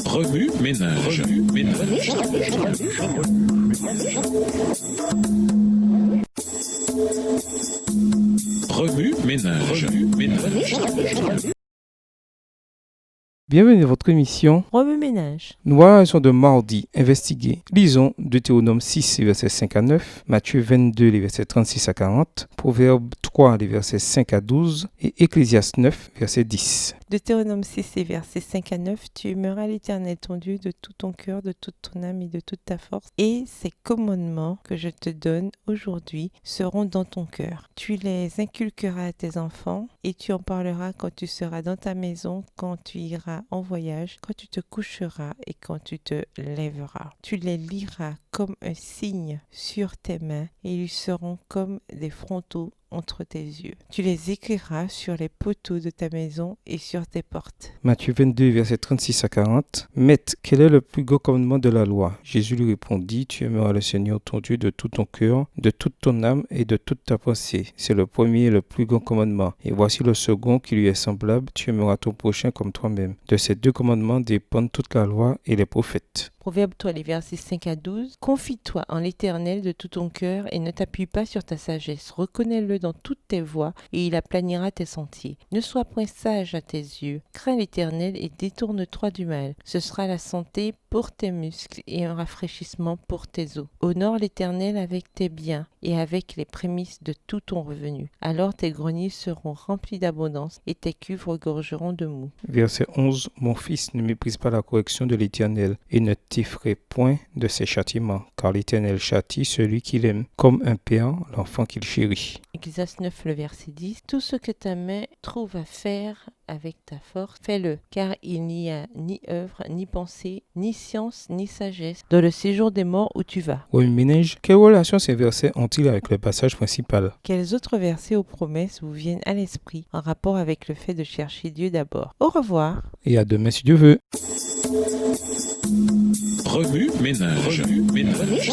Remue ménage. Remue ménage. Bienvenue dans votre émission Remue-ménage. Nous voyons de mardi investiguer. Lisons Deutéronome 6, les versets 5 à 9, Matthieu 22, les versets 36 à 40, Proverbe 3, les versets 5 à 12 et Ecclésiaste 9, verset 10. Deutéronome 6 et versets 5 à 9, tu aimeras l'Éternel ton Dieu de tout ton cœur, de toute ton âme et de toute ta force. Et ces commandements que je te donne aujourd'hui seront dans ton cœur. Tu les inculqueras à tes enfants et tu en parleras quand tu seras dans ta maison, quand tu iras en voyage, quand tu te coucheras et quand tu te lèveras. Tu les liras comme un signe sur tes mains et ils seront comme des frontaux entre tes yeux. Tu les écriras sur les poteaux de ta maison et sur tes portes. Matthieu 22, versets 36 à 40. Maître, quel est le plus grand commandement de la loi? Jésus lui répondit, tu aimeras le Seigneur ton Dieu de tout ton cœur, de toute ton âme et de toute ta pensée. C'est le premier et le plus grand commandement. Et voici le second qui lui est semblable, tu aimeras ton prochain comme toi-même. De ces deux commandements dépendent toute la loi et les prophètes. Proverbe 3, les versets 5 à 12. Confie-toi en l'Éternel de tout ton cœur et ne t'appuie pas sur ta sagesse. Reconnais-le dans toutes tes voies et il aplanira tes sentiers. Ne sois point sage à tes yeux. Crains l'Éternel et détourne-toi du mal. Ce sera la santé pour tes muscles et un rafraîchissement pour tes os. Honore l'Éternel avec tes biens et avec les prémices de tout ton revenu. Alors tes greniers seront remplis d'abondance et tes cuves regorgeront de mou. Verset 11. Mon fils, ne méprise pas la correction de l'Éternel et ne t'effraie point de ses châtiments, car l'Éternel châtie celui qu'il aime, comme un père l'enfant qu'il chérit. Ecclésiaste 9, le verset 10. Tout ce que ta main trouve à faire avec ta force, fais-le, car il n'y a ni œuvre, ni pensée, ni science, ni sagesse dans le séjour des morts où tu vas. Remue-ménage, quelle relation ces versets ont-ils avec le passage principal? Quels autres versets aux promesses vous viennent à l'esprit en rapport avec le fait de chercher Dieu d'abord? Au revoir. Et à demain si Dieu veut. Remue ménage. Remue ménage.